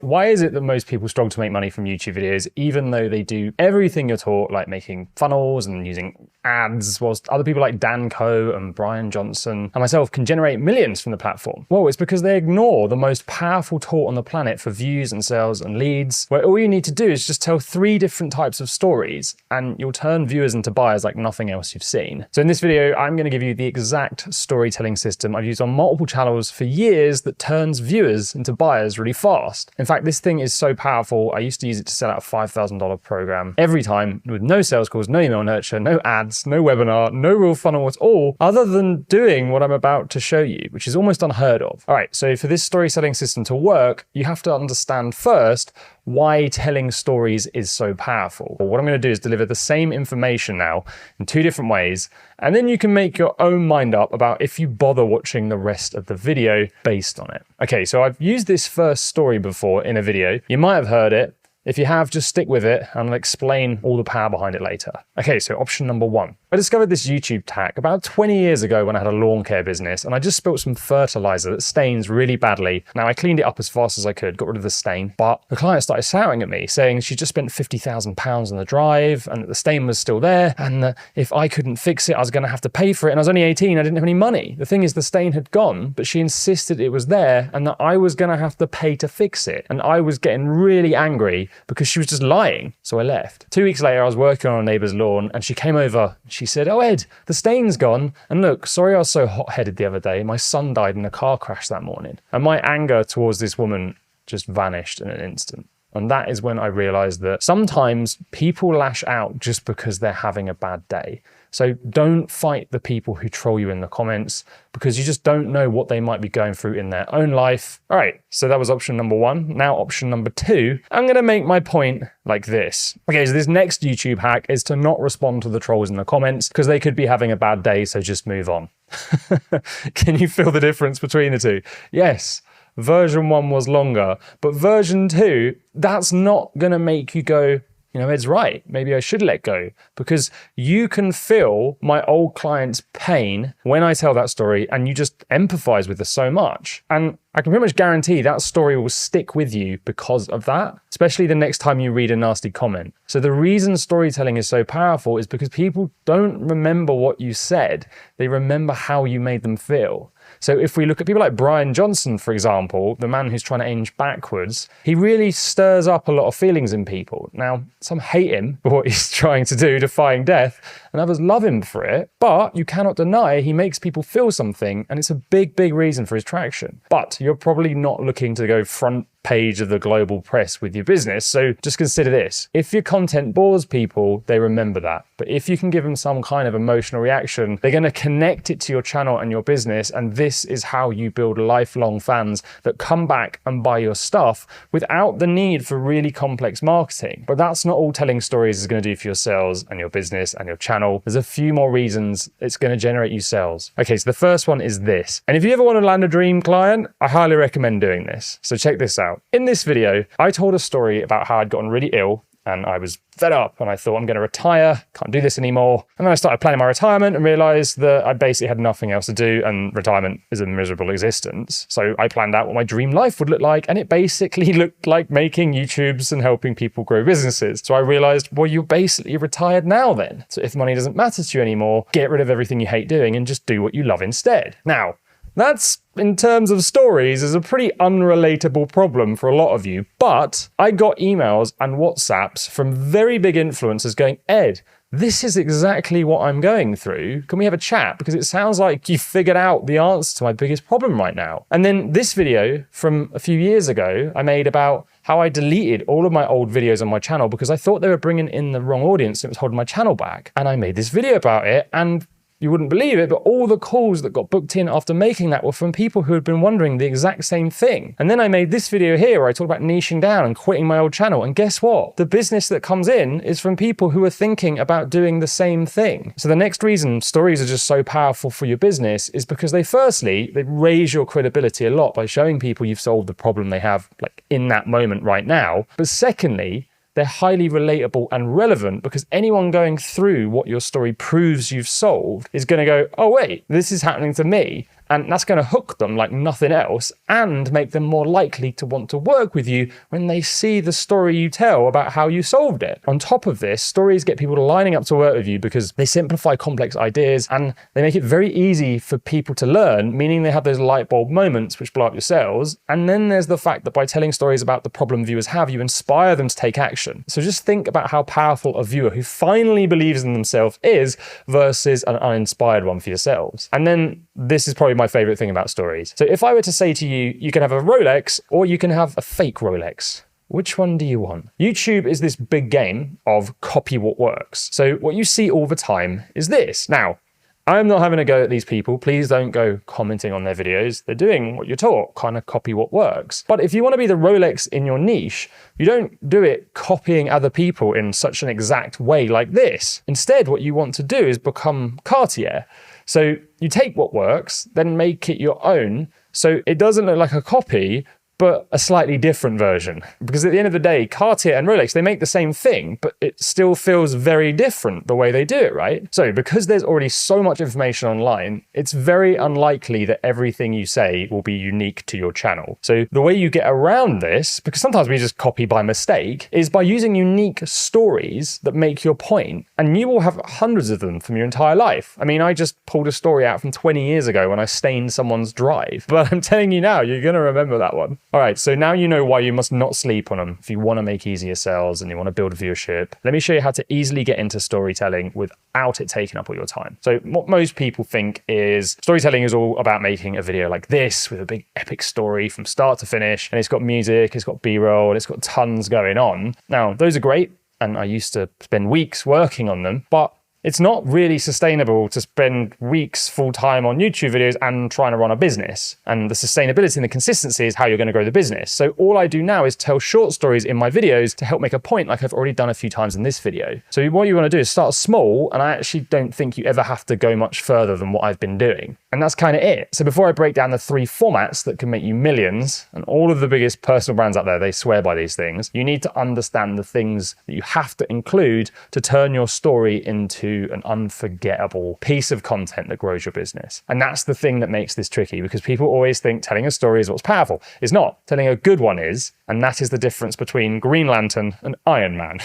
Why is it that most people struggle to make money from YouTube videos, even though they do everything you're taught, like making funnels and using ads, whilst other people like Dan Coe and Brian Johnson and myself can generate millions from the platform? Well, it's because they ignore the most powerful tool on the planet for views and sales and leads, where all you need to do is just tell 3 different types of stories and you'll turn viewers into buyers like nothing else you've seen. So in this video, I'm going to give you the exact storytelling system I've used on multiple channels for years that turns viewers into buyers really fast. In fact, this thing is so powerful, I used to use it to sell out a $5,000 program every time with no sales calls, no email nurture, no ads, no webinar, no real funnel at all, other than doing what I'm about to show you, which is almost unheard of. All right, so for this story selling system to work, you have to understand first why telling stories is so powerful. What I'm going to do is deliver the same information now in 2 different ways, and then you can make your own mind up about if you bother watching the rest of the video based on it. Okay, so I've used this first story before in a video. You might have heard it. If you have, just stick with it and I'll explain all the power behind it later. Okay, so option number 1. I discovered this YouTube hack about 20 years ago when I had a lawn care business and I just spilt some fertilizer that stains really badly. Now I cleaned it up as fast as I could, got rid of the stain, but the client started shouting at me saying she just spent £50,000 on the drive and that the stain was still there and that if I couldn't fix it, I was going to have to pay for it. And I was only 18, I didn't have any money. The thing is, the stain had gone, but she insisted it was there and that I was going to have to pay to fix it. And I was getting really angry because she was just lying. So I left. 2 weeks later, I was working on a neighbour's lawn and she came over. She said, "Oh Ed, the stain's gone. And look, sorry I was so hot-headed the other day. My son died in a car crash that morning." And my anger towards this woman just vanished in an instant. And that is when I realized that sometimes people lash out just because they're having a bad day. So don't fight the people who troll you in the comments because you just don't know what they might be going through in their own life. All right, so that was option number 1. Now option number 2, I'm going to make my point like this. Okay, so this next YouTube hack is to not respond to the trolls in the comments because they could be having a bad day, so just move on. Can you feel the difference between the 2? Yes. Version 1 was longer, but version 2, that's not going to make you go, you know, Ed's right, maybe I should let go, because you can feel my old client's pain when I tell that story and you just empathize with us so much. And I can pretty much guarantee that story will stick with you because of that, especially the next time you read a nasty comment. So the reason storytelling is so powerful is because people don't remember what you said, they remember how you made them feel. So if we look at people like Brian Johnson, for example, the man who's trying to age backwards, he really stirs up a lot of feelings in people. Now, some hate him for what he's trying to do, defying death, and others love him for it. But you cannot deny he makes people feel something, and it's a big, big reason for his traction. But you're probably not looking to go front page of the global press with your business. So just consider this. If your content bores people, they remember that. But if you can give them some kind of emotional reaction, they're going to connect it to your channel and your business. And this is how you build lifelong fans that come back and buy your stuff without the need for really complex marketing. But that's not all telling stories is going to do for your sales and your business and your channel. There's a few more reasons it's going to generate you sales. Okay, so the first one is this. And if you ever want to land a dream client, I highly recommend doing this. So check this out. In this video, I told a story about how I'd gotten really ill and I was fed up and I thought I'm going to retire, can't do this anymore. And then I started planning my retirement and realized that I basically had nothing else to do and retirement is a miserable existence. So I planned out what my dream life would look like and it basically looked like making YouTubes and helping people grow businesses. So I realized, well, you're basically retired now then. So if money doesn't matter to you anymore, get rid of everything you hate doing and just do what you love instead. Now, that's, in terms of stories, is a pretty unrelatable problem for a lot of you, but I got emails and WhatsApps from very big influencers going, "Ed, this is exactly what I'm going through. Can we have a chat? Because it sounds like you figured out the answer to my biggest problem right now." And then this video from a few years ago, I made about how I deleted all of my old videos on my channel because I thought they were bringing in the wrong audience and it was holding my channel back. And I made this video about it and you wouldn't believe it, but all the calls that got booked in after making that were from people who had been wondering the exact same thing. And then I made this video here where I talk about niching down and quitting my old channel. And guess what? The business that comes in is from people who are thinking about doing the same thing. So the next reason stories are just so powerful for your business is because they raise your credibility a lot by showing people you've solved the problem they have like in that moment right now. But secondly, they're highly relatable and relevant because anyone going through what your story proves you've solved is going to go, "Oh wait, this is happening to me." And that's going to hook them like nothing else and make them more likely to want to work with you when they see the story you tell about how you solved it. On top of this, stories get people lining up to work with you because they simplify complex ideas and they make it very easy for people to learn, meaning they have those light bulb moments which blow up your sales. And then there's the fact that by telling stories about the problem viewers have, you inspire them to take action. So just think about how powerful a viewer who finally believes in themselves is versus an uninspired one for yourselves. And then this is probably my favorite thing about stories. So if I were to say to you, you can have a Rolex or you can have a fake Rolex, which one do you want? YouTube is this big game of copy what works. So what you see all the time is this. Now, I'm not having a go at these people. Please don't go commenting on their videos. They're doing what you're taught, kind of copy what works. But if you want to be the Rolex in your niche, you don't do it copying other people in such an exact way like this. Instead, what you want to do is become Cartier. So you take what works, then make it your own. So it doesn't look like a copy, but a slightly different version. Because at the end of the day, Cartier and Rolex, they make the same thing, but it still feels very different the way they do it, right? So because there's already so much information online, it's very unlikely that everything you say will be unique to your channel. So the way you get around this, because sometimes we just copy by mistake, is by using unique stories that make your point, and you will have hundreds of them from your entire life. I mean, I just pulled a story out from 20 years ago when I stained someone's drive, but I'm telling you now, you're gonna remember that one. All right, so now you know why you must not sleep on them if you want to make easier sales and you want to build viewership. Let me show you how to easily get into storytelling without it taking up all your time. So what most people think is storytelling is all about making a video like this with a big epic story from start to finish. And it's got music, it's got B-roll, and it's got tons going on. Now, those are great. And I used to spend weeks working on them, but it's not really sustainable to spend weeks full-time on YouTube videos and trying to run a business. And the sustainability and the consistency is how you're going to grow the business. So all I do now is tell short stories in my videos to help make a point like I've already done a few times in this video. So what you want to do is start small, and I actually don't think you ever have to go much further than what I've been doing. And that's kind of it. So before I break down the 3 formats that can make you millions, and all of the biggest personal brands out there, they swear by these things, you need to understand the things that you have to include to turn your story into an unforgettable piece of content that grows your business. And that's the thing that makes this tricky, because people always think telling a story is what's powerful. It's not. Telling a good one is, and that is the difference between Green Lantern and Iron Man.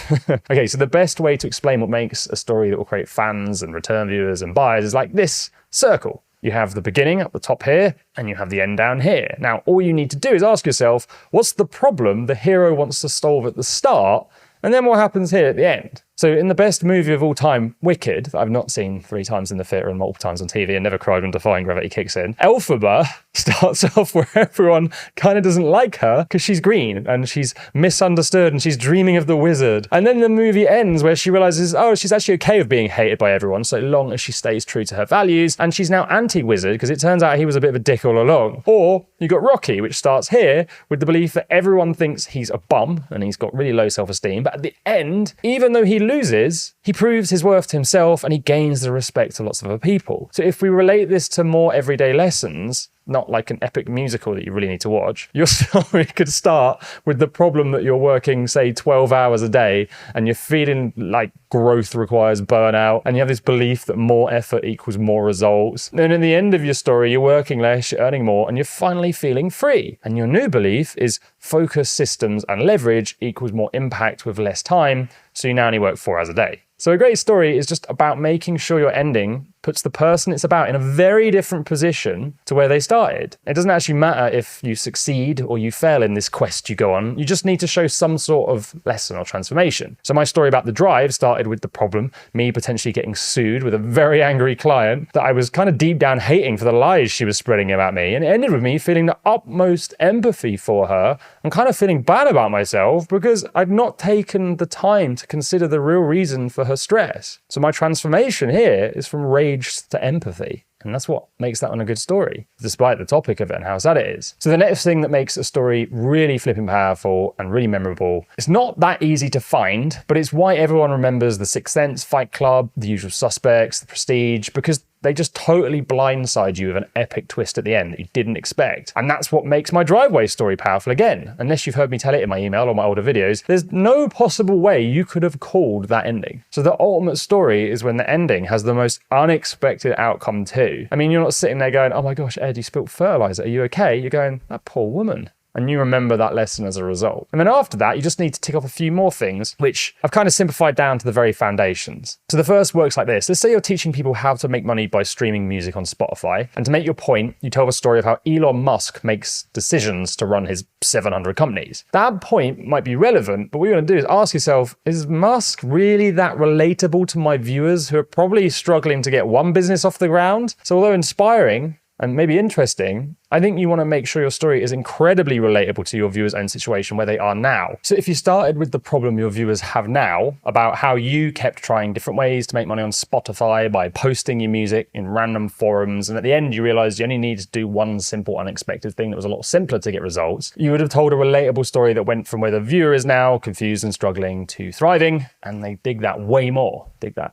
Okay, so the best way to explain what makes a story that will create fans and return viewers and buyers is like this circle. You have the beginning up the top here, and you have the end down here. Now, all you need to do is ask yourself, what's the problem the hero wants to solve at the start? And then what happens here at the end? So in the best movie of all time, Wicked, that I've not seen 3 times in the theatre and multiple times on TV and never cried when Defying Gravity kicks in, Elphaba starts off where everyone kind of doesn't like her because she's green and she's misunderstood and she's dreaming of the wizard. And then the movie ends where she realizes, oh, she's actually okay with being hated by everyone so long as she stays true to her values, and she's now anti-wizard because it turns out he was a bit of a dick all along. Or you got Rocky, which starts here with the belief that everyone thinks he's a bum and he's got really low self-esteem, but at the end, even though he loses, he proves his worth to himself and he gains the respect of lots of other people. So if we relate this to more everyday lessons, not like an epic musical that you really need to watch, your story could start with the problem that you're working, say, 12 hours a day and you're feeling like growth requires burnout, and you have this belief that more effort equals more results. And at the end of your story, you're working less, you're earning more, and you're finally feeling free. And your new belief is focus, systems, and leverage equals more impact with less time, so you now only work 4 hours a day. So a great story is just about making sure your ending puts the person it's about in a very different position to where they started. It doesn't actually matter if you succeed or you fail in this quest you go on. You just need to show some sort of lesson or transformation. So my story about the drive started with the problem, me potentially getting sued with a very angry client that I was kind of deep down hating for the lies she was spreading about me. And it ended with me feeling the utmost empathy for her and kind of feeling bad about myself because I'd not taken the time to consider the real reason for her stress. So my transformation here is from rage to empathy. And that's what makes that one a good story, despite the topic of it and how sad it is. So the next thing that makes a story really flipping powerful and really memorable, it's not that easy to find, but it's why everyone remembers The Sixth Sense, Fight Club, The Usual Suspects, The Prestige, because They just totally blindside you with an epic twist at the end that you didn't expect. And that's what makes my driveway story powerful again. Unless you've heard me tell it in my email or my older videos, there's no possible way you could have called that ending. So the ultimate story is when the ending has the most unexpected outcome too. I mean, you're not sitting there going, oh my gosh, Ed, you spilt fertilizer. Are you okay? You're going, that poor woman. And you remember that lesson as a result. And then after that, you just need to tick off a few more things, which I've kind of simplified down to the very foundations. So the first works like this. Let's say you're teaching people how to make money by streaming music on Spotify. And to make your point, you tell the story of how Elon Musk makes decisions to run his 700 companies. That point might be relevant, but what you're going to do is ask yourself, is Musk really that relatable to my viewers who are probably struggling to get one business off the ground? So although inspiring and maybe interesting, I think you want to make sure your story is incredibly relatable to your viewers' own situation where they are now. So if you started with the problem your viewers have now about how you kept trying different ways to make money on Spotify by posting your music in random forums, and at the end you realized you only needed to do one simple unexpected thing that was a lot simpler to get results, you would have told a relatable story that went from where the viewer is now, confused and struggling, to thriving, and they dig that way more. Dig that.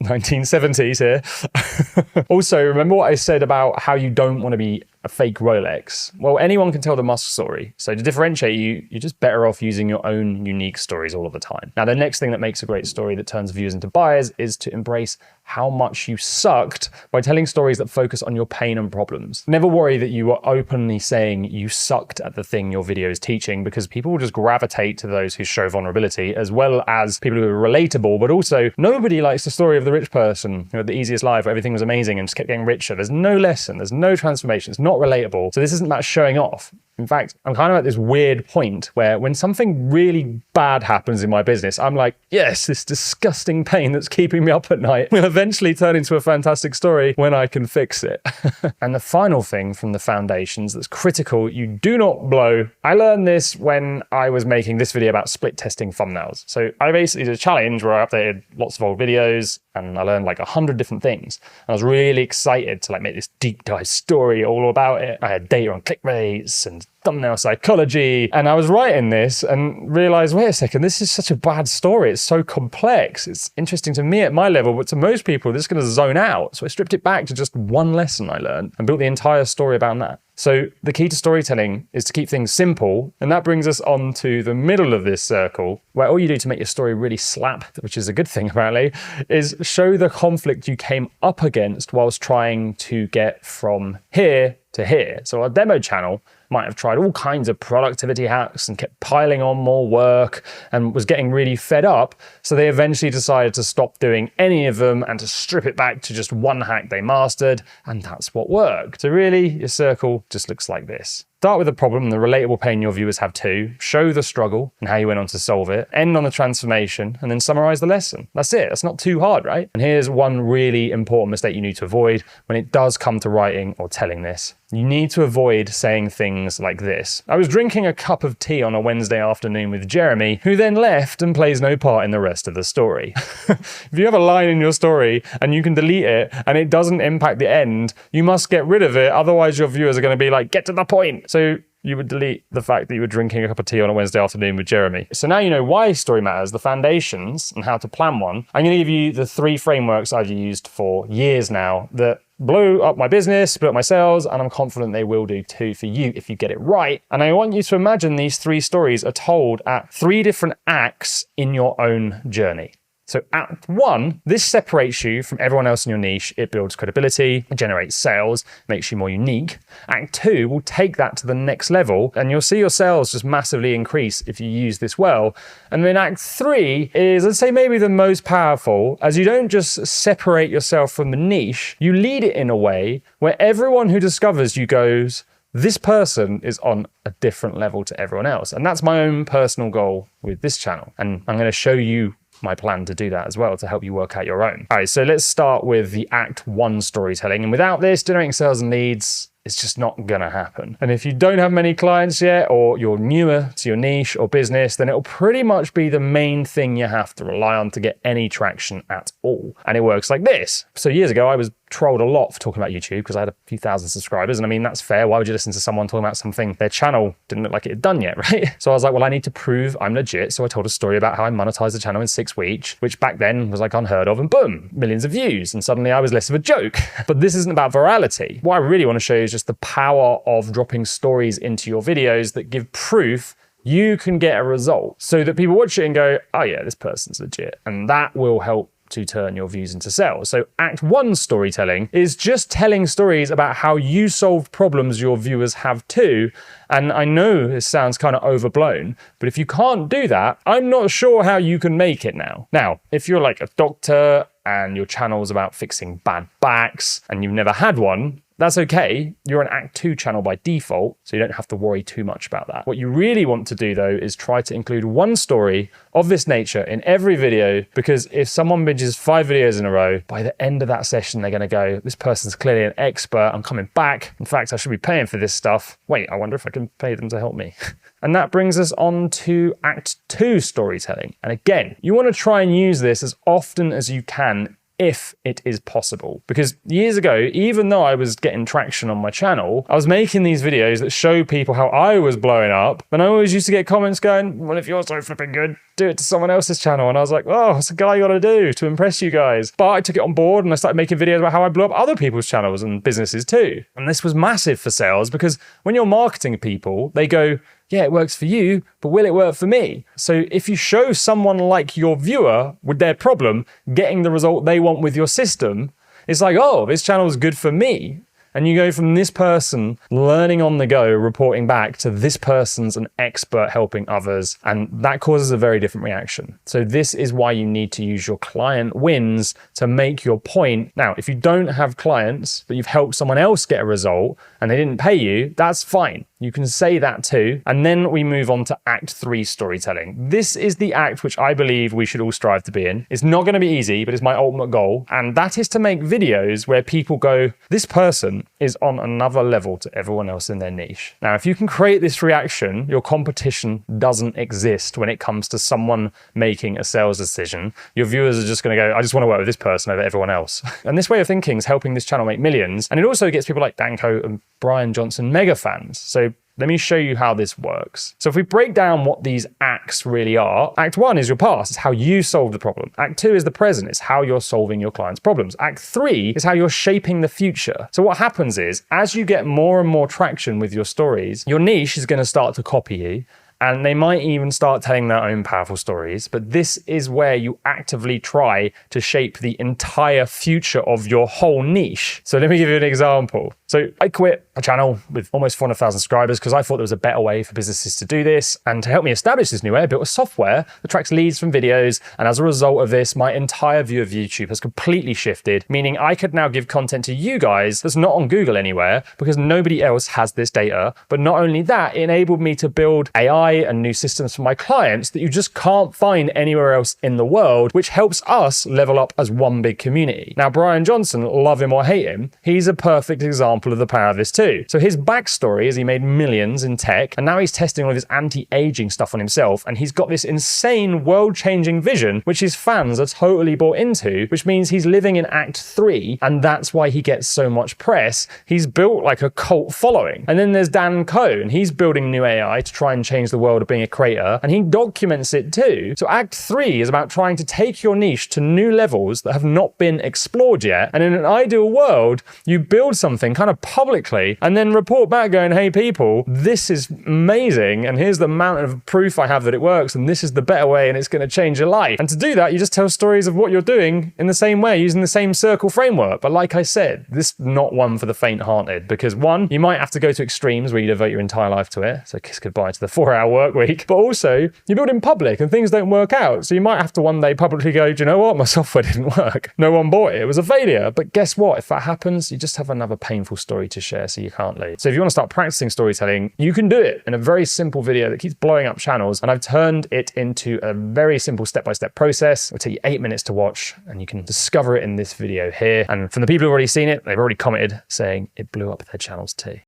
1970s here. Also, remember what I said about how you don't want to be a fake Rolex? Well, anyone can tell the Musk story. So to differentiate you, you're just better off using your own unique stories all of the time. Now, the next thing that makes a great story that turns viewers into buyers is to embrace how much you sucked by telling stories that focus on your pain and problems. Never worry that you are openly saying you sucked at the thing your video is teaching, because people will just gravitate to those who show vulnerability, as well as people who are relatable, but also nobody likes the story of the rich person who had the easiest life where everything was amazing and just kept getting richer. There's no lesson, there's no transformation, it's not relatable. So this isn't about showing off. In fact, I'm kind of at this weird point where when something really bad happens in my business, I'm like, yes, this disgusting pain that's keeping me up at night will eventually turn into a fantastic story when I can fix it. And the final thing from the foundations that's critical, you do not blow. I learned this when I was making this video about split testing thumbnails. So I basically did a challenge where I updated lots of old videos and I learned like 100 different things. And I was really excited to like make this deep dive story all about it. I had data on click rates and thumbnail psychology, and I was writing this and realized, wait a second, this is such a bad story. It's so complex. It's interesting to me at my level, but to most people, they're just going to zone out. So I stripped it back to just one lesson I learned and built the entire story about that. So the key to storytelling is to keep things simple, and that brings us on to the middle of this circle, where all you do to make your story really slap, which is a good thing apparently, is show the conflict you came up against whilst trying to get from here to here. So our demo channel might have tried all kinds of productivity hacks and kept piling on more work and was getting really fed up. So they eventually decided to stop doing any of them and to strip it back to just one hack they mastered. And that's what worked. So really, your circle just looks like this. Start with the problem and the relatable pain your viewers have too. Show the struggle and how you went on to solve it. End on the transformation and then summarize the lesson. That's it. That's not too hard, right? And here's one really important mistake you need to avoid when it does come to writing or telling this. You need to avoid saying things like this. I was drinking a cup of tea on a Wednesday afternoon with Jeremy, who then left and plays no part in the rest of the story. If you have a line in your story and you can delete it and it doesn't impact the end, you must get rid of it. Otherwise your viewers are going to be like, get to the point. So you would delete the fact that you were drinking a cup of tea on a Wednesday afternoon with Jeremy. So now you know why story matters, the foundations, and how to plan one. I'm going to give you the 3 frameworks I've used for years now that blew up my business, blew up my sales, and I'm confident they will do too for you if you get it right. And I want you to imagine these 3 stories are told at 3 different acts in your own journey. So Act 1, this separates you from everyone else in your niche. It builds credibility, it generates sales, makes you more unique. Act 2 will take that to the next level, and you'll see your sales just massively increase if you use this well. And then Act 3 is, I'd say, maybe the most powerful, as you don't just separate yourself from the niche, you lead it in a way where everyone who discovers you goes, this person is on a different level to everyone else. And that's my own personal goal with this channel. And I'm going to show you my plan to do that as well to help you work out your own. All right, so let's start with the Act 1 storytelling. And without this, generating sales and leads, it's just not gonna happen. And if you don't have many clients yet, or you're newer to your niche or business, then it'll pretty much be the main thing you have to rely on to get any traction at all. And it works like this. So years ago, I was trolled a lot for talking about YouTube because I had a few thousand subscribers. And I mean, that's fair. Why would you listen to someone talking about something their channel didn't look like it had done yet, right? So I was like, well, I need to prove I'm legit. So I told a story about how I monetized the channel in 6 weeks, which back then was like unheard of, and boom, millions of views. And suddenly I was less of a joke. But this isn't about virality. What I really want to show you is just the power of dropping stories into your videos that give proof you can get a result so that people watch it and go, oh yeah, this person's legit. And that will help to turn your views into sales. So Act 1 storytelling is just telling stories about how you solved problems your viewers have too. And I know this sounds kind of overblown, but if you can't do that, I'm not sure how you can make it now. Now, if you're like a doctor and your channel's about fixing bad backs and you've never had one, that's okay. You're an Act 2 channel by default, so you don't have to worry too much about that. What you really want to do though is try to include one story of this nature in every video, because if someone binges 5 videos in a row, by the end of that session, they're gonna go, this person's clearly an expert, I'm coming back. In fact, I should be paying for this stuff. Wait, I wonder if I can pay them to help me. And that brings us on to Act 2 storytelling. And again, you wanna try and use this as often as you can if it is possible. Because years ago, even though I was getting traction on my channel, I was making these videos that show people how I was blowing up, and I always used to get comments going, well, if you're so flipping good, do it to someone else's channel. And I was like, oh, what's a guy gotta do to impress you guys? But I took it on board and I started making videos about how I blew up other people's channels and businesses too. And this was massive for sales, because when you're marketing people, they go, yeah, it works for you, but will it work for me? So if you show someone like your viewer with their problem getting the result they want with your system, it's like, oh, this channel is good for me. And you go from this person learning on the go, reporting back, to this person's an expert helping others. And that causes a very different reaction. So this is why you need to use your client wins to make your point. Now, if you don't have clients, but you've helped someone else get a result and they didn't pay you, that's fine. You can say that too. And then we move on to Act 3 storytelling. This is the act which I believe we should all strive to be in. It's not going to be easy, but it's my ultimate goal. And that is to make videos where people go, this person is on another level to everyone else in their niche. Now, if you can create this reaction, your competition doesn't exist when it comes to someone making a sales decision. Your viewers are just going to go, I just want to work with this person over everyone else. And this way of thinking is helping this channel make millions. And it also gets people like Danko and Brian Johnson mega fans. So let me show you how this works. So if we break down what these acts really are, Act 1 is your past. It's how you solve the problem. Act 2 is the present. It's how you're solving your client's problems. Act 3 is how you're shaping the future. So what happens is, as you get more and more traction with your stories, your niche is going to start to copy you. And they might even start telling their own powerful stories. But this is where you actively try to shape the entire future of your whole niche. So let me give you an example. So I quit a channel with almost 400,000 subscribers because I thought there was a better way for businesses to do this. And to help me establish this new way, I built a software that tracks leads from videos. And as a result of this, my entire view of YouTube has completely shifted, meaning I could now give content to you guys that's not on Google anywhere because nobody else has this data. But not only that, it enabled me to build AI and new systems for my clients that you just can't find anywhere else in the world, which helps us level up as one big community. Now, Brian Johnson, love him or hate him, he's a perfect example of the power of this too. So his backstory is he made millions in tech, and now he's testing all of his anti-aging stuff on himself, and he's got this insane world-changing vision, which his fans are totally bought into, which means he's living in Act 3, and that's why he gets so much press. He's built like a cult following. And then there's Dan Coe, and he's building new AI to try and change the world of being a creator, and he documents it too. So Act 3 is about trying to take your niche to new levels that have not been explored yet, and in an ideal world, you build something kind of publicly and then report back going, hey people, this is amazing, and here's the amount of proof I have that it works, and this is the better way, and it's going to change your life. And to do that, you just tell stories of what you're doing in the same way, using the same circle framework. But like I said, this is not one for the faint-hearted, because one, you might have to go to extremes where you devote your entire life to it, so kiss goodbye to the 4-hour work week, but also you build in public and things don't work out. So you might have to one day publicly go, do you know what? My software didn't work. No one bought it. It was a failure. But guess what? If that happens, you just have another painful story to share so you can't leave. So if you want to start practicing storytelling, you can do it in a very simple video that keeps blowing up channels. And I've turned it into a very simple step-by-step process. It'll take you 8 minutes to watch, and you can discover it in this video here. And from the people who've already seen it, they've already commented saying it blew up their channels too.